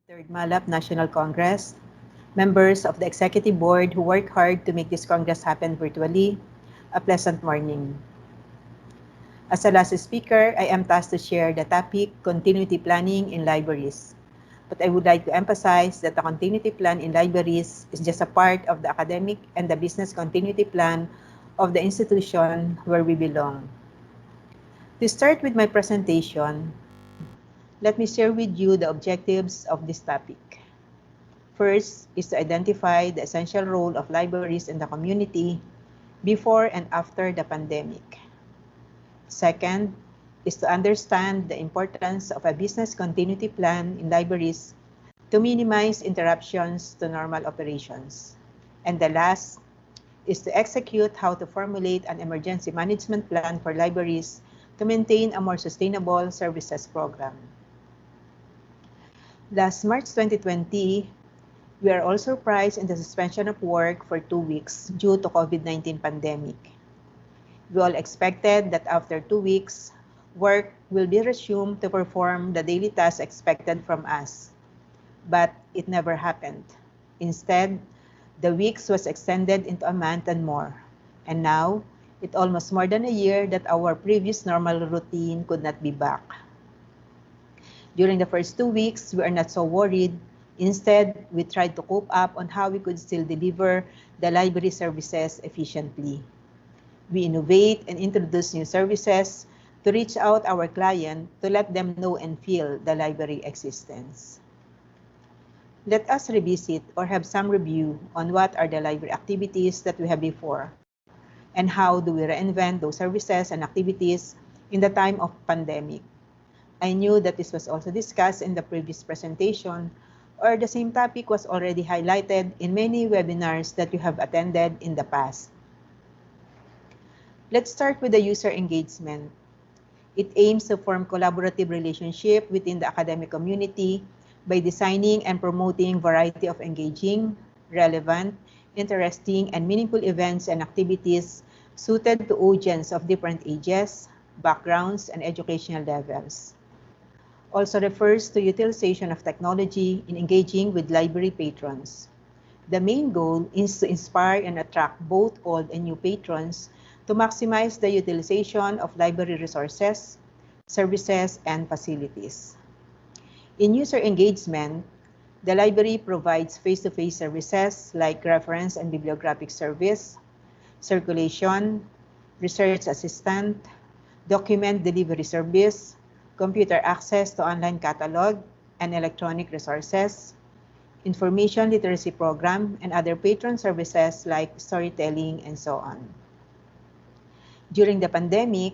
Third MAHLAP National Congress, members of the Executive Board who work hard to make this Congress happen virtually, a pleasant morning. As the last speaker, I am tasked to share the topic Continuity Planning in Libraries. But I would like to emphasize that the continuity plan in libraries is just a part of the academic and the business continuity plan of the institution where we belong. To start with my presentation, let me share with you the objectives of this topic. First is to identify the essential role of libraries in the community before and after the pandemic. Second is to understand the importance of a business continuity plan in libraries to minimize interruptions to normal operations. And the last is to execute how to formulate an emergency management plan for libraries to maintain a more sustainable services program. Last March 2020, we are all surprised in the suspension of work for 2 weeks due to COVID-19 pandemic. We all expected that after 2 weeks, work will be resumed to perform the daily tasks expected from us. But it never happened. Instead, the weeks was extended into a month and more. And now, it's almost more than a year that our previous normal routine could not be back. During the first 2 weeks, we are not so worried. Instead, we tried to cope up on how we could still deliver the library services efficiently. We innovate and introduce new services to reach out our client to let them know and feel the library existence. Let us revisit or have some review on what are the library activities that we have before and how do we reinvent those services and activities in the time of pandemic. I knew that this was also discussed in the previous presentation, or the same topic was already highlighted in many webinars that you have attended in the past. Let's start with the user engagement. It aims to form collaborative relationship within the academic community by designing and promoting variety of engaging, relevant, interesting, and meaningful events and activities suited to audience of different ages, backgrounds, and educational levels. Also refers to utilization of technology in engaging with library patrons. The main goal is to inspire and attract both old and new patrons to maximize the utilization of library resources, services, and facilities. In user engagement, the library provides face-to-face services like reference and bibliographic service, circulation, research assistant, document delivery service, computer access to online catalog and electronic resources, information literacy program, and other patron services like storytelling and so on. During the pandemic,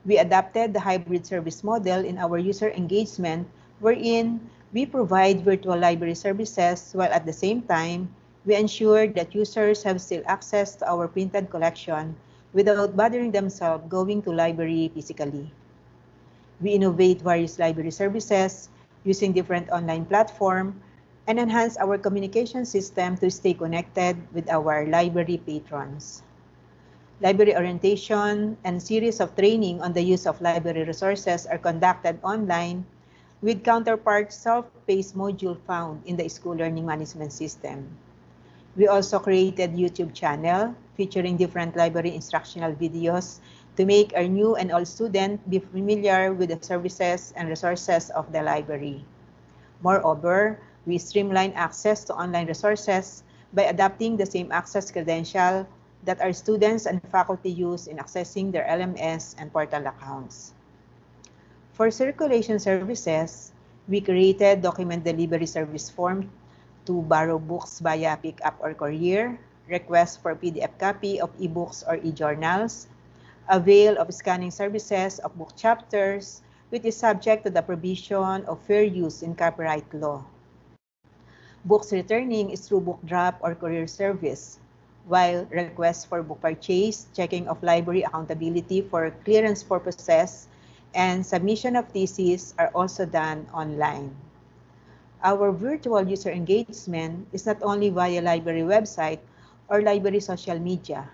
we adapted the hybrid service model in our user engagement wherein we provide virtual library services while at the same time, we ensure that users have still access to our printed collection without bothering themselves going to library physically. We innovate various library services using different online platforms and enhance our communication system to stay connected with our library patrons. Library orientation and series of training on the use of library resources are conducted online with counterpart self-paced module found in the school learning management system. We also created YouTube channel featuring different library instructional videos to make our new and old students be familiar with the services and resources of the library. Moreover, we streamline access to online resources by adopting the same access credential that our students and faculty use in accessing their LMS and portal accounts. For circulation services, we created document delivery service form to borrow books via pickup or courier, request for PDF copy of ebooks or e-journals, avail of scanning services of book chapters, which is subject to the provision of fair use in copyright law. Books returning is through book drop or courier service, while requests for book purchase, checking of library accountability for clearance purposes, and submission of theses are also done online. Our virtual user engagement is not only via library website or library social media,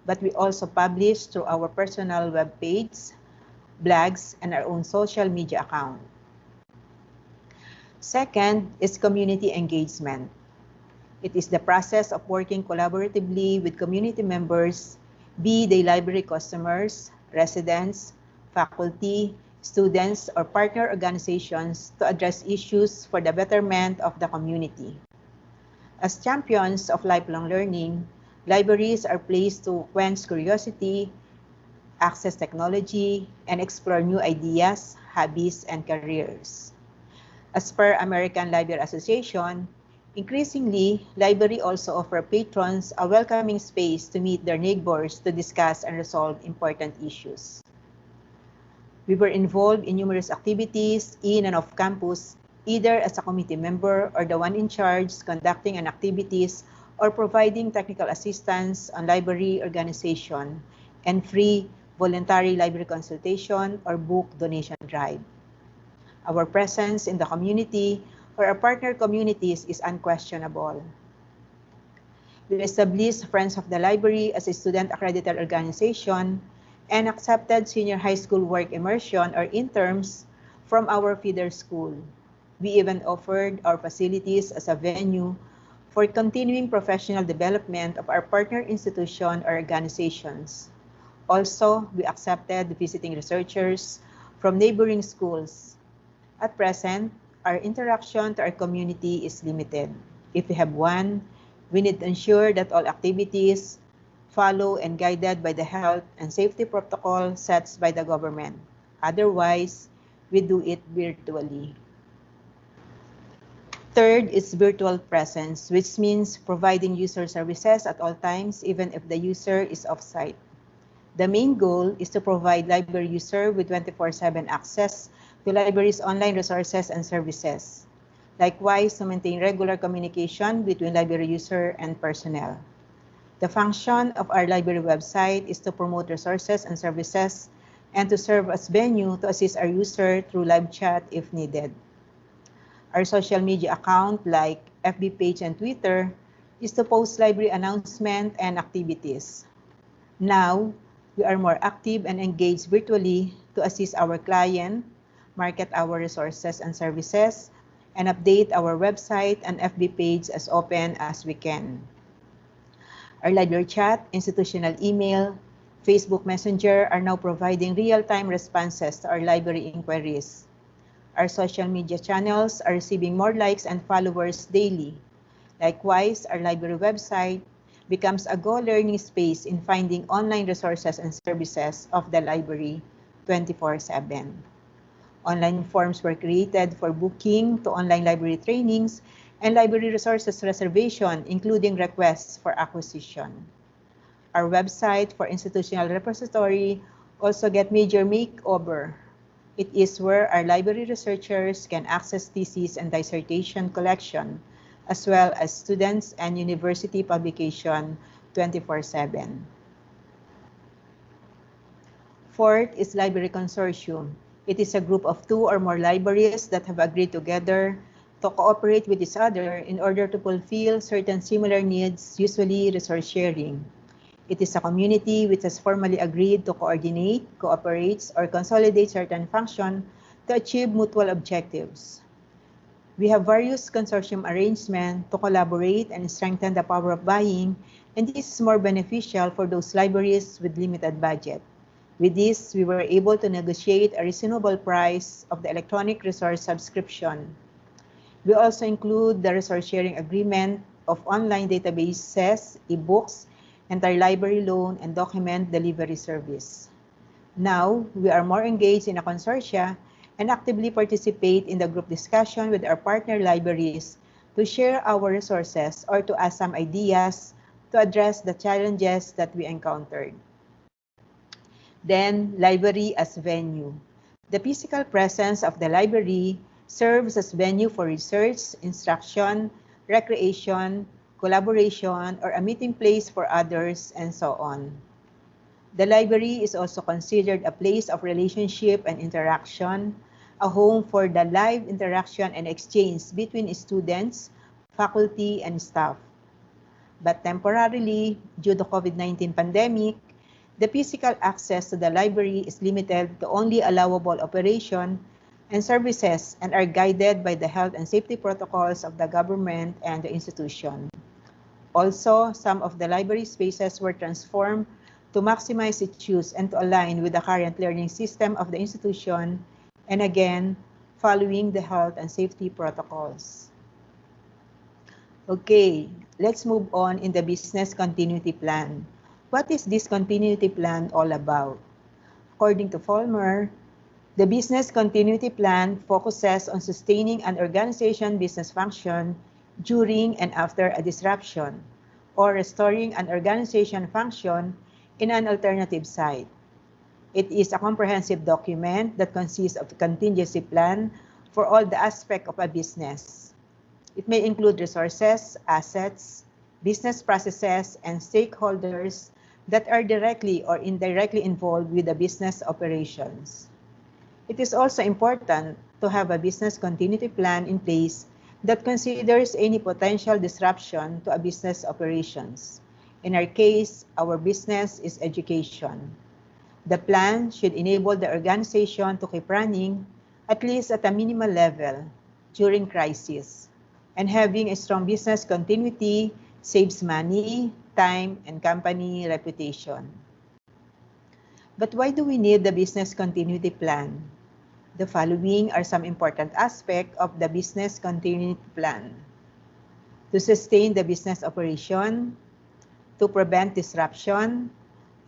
but we also publish through our personal web page, blogs, and our own social media account. Second is community engagement. It is the process of working collaboratively with community members, be they library customers, residents, faculty, students, or partner organizations to address issues for the betterment of the community. As champions of lifelong learning, libraries are places to quench curiosity, access technology, and explore new ideas, hobbies, and careers. As per American Library Association, increasingly, library also offer patrons a welcoming space to meet their neighbors to discuss and resolve important issues. We were involved in numerous activities in and off campus, either as a committee member or the one in charge conducting an activities or providing technical assistance on library organization and free voluntary library consultation or book donation drive. Our presence in the community or our partner communities is unquestionable. We established Friends of the Library as a student-accredited organization and accepted senior high school work immersion or interns from our feeder school. We even offered our facilities as a venue for continuing professional development of our partner institution or organizations. Also, we accepted visiting researchers from neighboring schools. At present, our interaction to our community is limited. If we have one, we need to ensure that all activities follow and guided by the health and safety protocol set by the government. Otherwise, we do it virtually. Third is virtual presence, which means providing user services at all times, even if the user is off-site. The main goal is to provide library user with 24/7 access to library's online resources and services. Likewise, to maintain regular communication between library user and personnel. The function of our library website is to promote resources and services and to serve as venue to assist our user through live chat if needed. Our social media account like FB page and Twitter is to post library announcement and activities. Now, we are more active and engaged virtually to assist our client, market our resources and services, and update our website and FB page as often as we can. Our library chat, institutional email, Facebook Messenger are now providing real-time responses to our library inquiries. Our social media channels are receiving more likes and followers daily. Likewise, our library website becomes a go-learning space in finding online resources and services of the library 24/7. Online forms were created for booking to online library trainings and library resources reservation, including requests for acquisition. Our website for institutional repository also get major makeover. It is where our library researchers can access thesis and dissertation collection, as well as students and university publication 24/7. Fourth is Library Consortium. It is a group of 2 or more libraries that have agreed together to cooperate with each other in order to fulfill certain similar needs, usually resource sharing. It is a community which has formally agreed to coordinate, cooperates, or consolidate certain functions to achieve mutual objectives. We have various consortium arrangements to collaborate and strengthen the power of buying, and this is more beneficial for those libraries with limited budget. With this, we were able to negotiate a reasonable price of the electronic resource subscription. We also include the resource sharing agreement of online databases, ebooks, interlibrary loan, and document delivery service. Now, we are more engaged in a consortia and actively participate in the group discussion with our partner libraries to share our resources or to ask some ideas to address the challenges that we encountered. Then, library as venue. The physical presence of the library serves as venue for research, instruction, recreation, collaboration, or a meeting place for others, and so on. The library is also considered a place of relationship and interaction, a home for the live interaction and exchange between students, faculty, and staff. But temporarily, due to COVID-19 pandemic, the physical access to the library is limited to only allowable operation and services and are guided by the health and safety protocols of the government and the institution. Also, some of the library spaces were transformed to maximize its use and to align with the current learning system of the institution, and again, following the health and safety protocols. Okay, let's move on in the business continuity plan. What is this continuity plan all about? According to Vollmer, the business continuity plan focuses on sustaining an organization business function during and after a disruption, or restoring an organization function in an alternative site. It is a comprehensive document that consists of a contingency plan for all the aspects of a business. It may include resources, assets, business processes, and stakeholders that are directly or indirectly involved with the business operations. It is also important to have a business continuity plan in place that considers any potential disruption to a business operations. In our case, our business is education. The plan should enable the organization to keep running at least at a minimal level during crisis. And having a strong business continuity saves money, time, and company reputation. But why do we need the business continuity plan? The following are some important aspects of the business continuity plan: to sustain the business operation, to prevent disruption,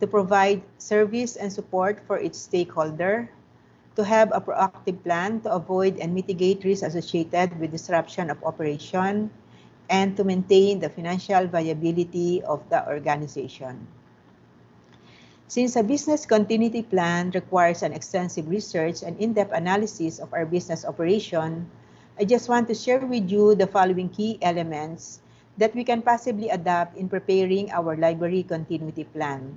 to provide service and support for its stakeholder, to have a proactive plan to avoid and mitigate risks associated with disruption of operation, and to maintain the financial viability of the organization. Since a business continuity plan requires an extensive research and in-depth analysis of our business operation, I just want to share with you the following key elements that we can possibly adopt in preparing our library continuity plan.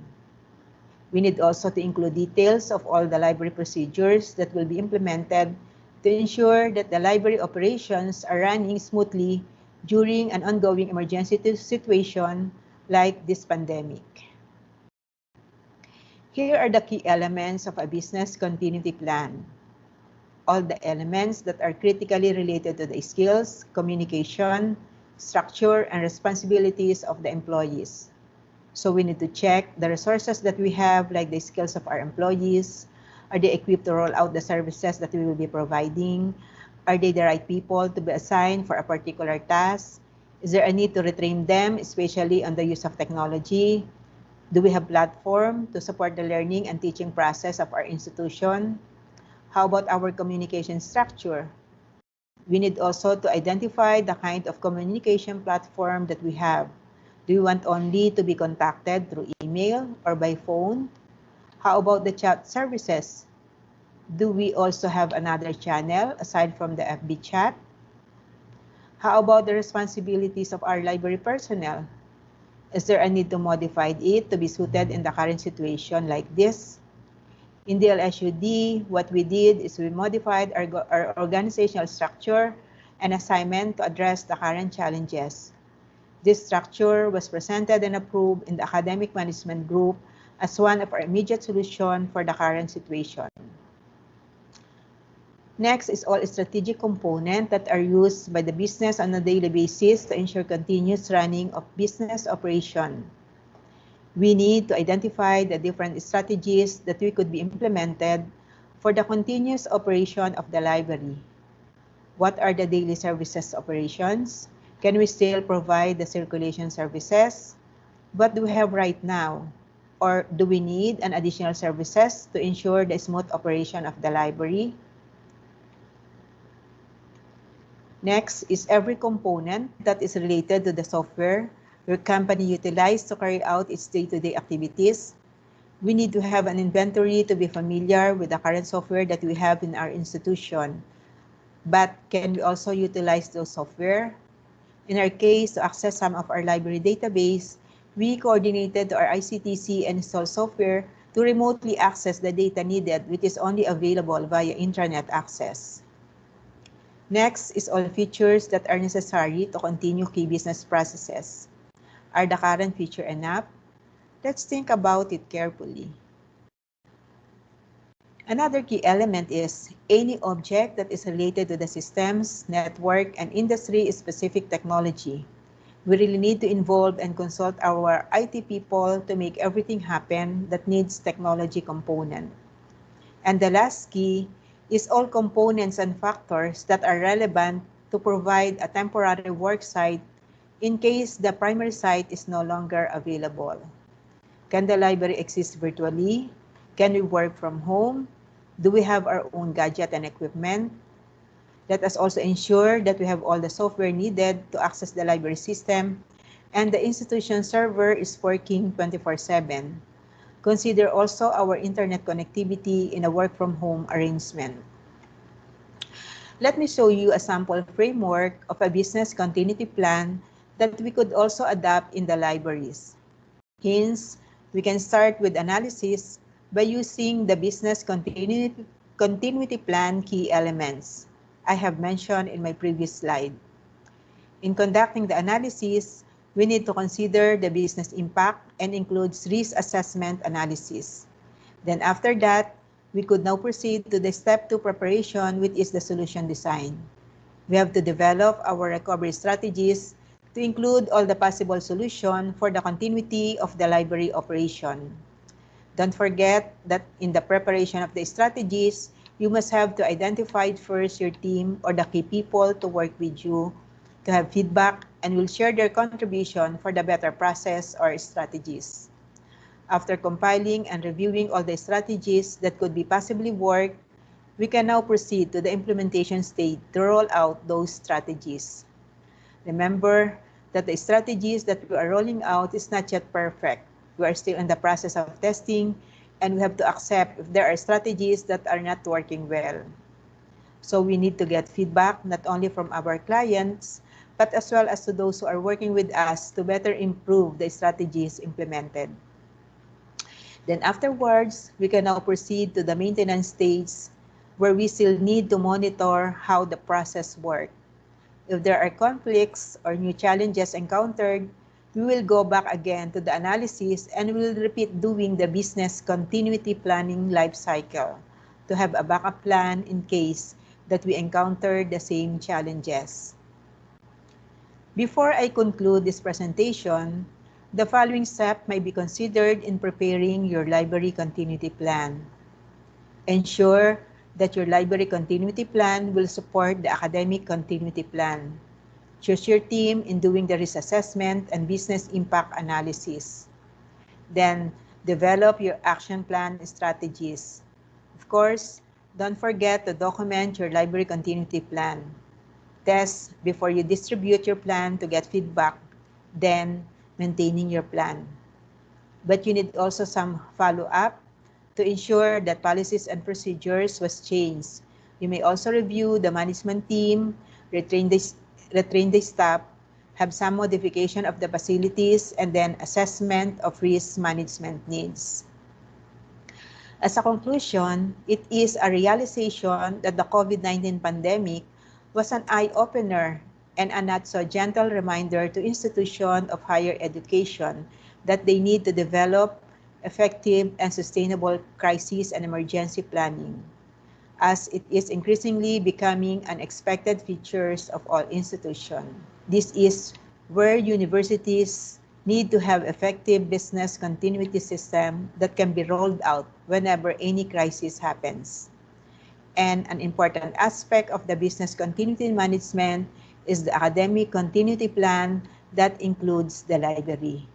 We need also to include details of all the library procedures that will be implemented to ensure that the library operations are running smoothly during an ongoing emergency situation like this pandemic. Here are the key elements of a business continuity plan. All the elements that are critically related to the skills, communication, structure, and responsibilities of the employees. So we need to check the resources that we have, like the skills of our employees. Are they equipped to roll out the services that we will be providing? Are they the right people to be assigned for a particular task? Is there a need to retrain them, especially on the use of technology? Do we have platform to support the learning and teaching process of our institution? How about our communication structure? We need also to identify the kind of communication platform that we have. Do we want only to be contacted through email or by phone? How about the chat services? Do we also have another channel aside from the FB chat? How about the responsibilities of our library personnel? Is there a need to modify it to be suited in the current situation like this? In DLSUD, what we did is we modified our organizational structure and assignment to address the current challenges. This structure was presented and approved in the academic management group as one of our immediate solutions for the current situation. Next is all strategic components that are used by the business on a daily basis to ensure continuous running of business operation. We need to identify the different strategies that we could be implemented for the continuous operation of the library. What are the daily services operations? Can we still provide the circulation services? What do we have right now? Or do we need an additional services to ensure the smooth operation of the library? Next is every component that is related to the software your company utilizes to carry out its day-to-day activities. We need to have an inventory to be familiar with the current software that we have in our institution. But can we also utilize those software? In our case, to access some of our library database, we coordinated to our ICTC and install software to remotely access the data needed, which is only available via intranet access. Next is all features that are necessary to continue key business processes. Are the current feature enough? Let's think about it carefully. Another key element is any object that is related to the systems, network, and industry-specific technology. We really need to involve and consult our IT people to make everything happen that needs technology component. And the last key is all components and factors that are relevant to provide a temporary work site in case the primary site is no longer available. Can the library exist virtually? Can we work from home? Do we have our own gadget and equipment? Let us also ensure that we have all the software needed to access the library system and the institution server is working 24/7. Consider also our internet connectivity in a work from home arrangement. Let me show you a sample framework of a business continuity plan that we could also adapt in the libraries. Hence, we can start with analysis by using the business continuity plan key elements I have mentioned in my previous slide. In conducting the analysis, we need to consider the business impact and includes risk assessment analysis. Then after that, we could now proceed to the step 2 preparation, which is the solution design. We have to develop our recovery strategies to include all the possible solutions for the continuity of the library operation. Don't forget that in the preparation of the strategies, you must have to identify first your team or the key people to work with you to have feedback and will share their contribution for the better process or strategies. After compiling and reviewing all the strategies that could be possibly work, we can now proceed to the implementation stage to roll out those strategies. Remember that the strategies that we are rolling out is not yet perfect. We are still in the process of testing and we have to accept if there are strategies that are not working well. So we need to get feedback not only from our clients, but as well as to those who are working with us to better improve the strategies implemented. Then afterwards, we can now proceed to the maintenance stage where we still need to monitor how the process works. If there are conflicts or new challenges encountered, we will go back again to the analysis and we will repeat doing the business continuity planning life cycle to have a backup plan in case that we encounter the same challenges. Before I conclude this presentation, the following step may be considered in preparing your library continuity plan. Ensure that your library continuity plan will support the academic continuity plan. Choose your team in doing the risk assessment and business impact analysis. Then, develop your action plan strategies. Of course, don't forget to document your library continuity plan. Test before you distribute your plan to get feedback, then maintaining your plan. But you need also some follow-up to ensure that policies and procedures was changed. You may also review the management team, retrain the staff, have some modification of the facilities, and then assessment of risk management needs. As a conclusion, it is a realization that the COVID-19 pandemic was an eye-opener and a not so gentle reminder to institutions of higher education that they need to develop effective and sustainable crisis and emergency planning, as it is increasingly becoming an expected features of all institutions. This is where universities need to have effective business continuity system that can be rolled out whenever any crisis happens. And an important aspect of the business continuity management is the academic continuity plan that includes the library.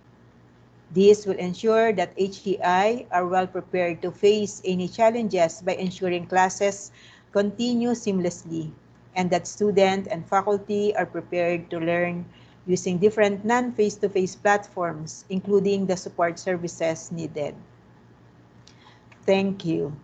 This will ensure that HEI are well prepared to face any challenges by ensuring classes continue seamlessly and that students and faculty are prepared to learn using different non-face-to-face platforms, including the support services needed. Thank you.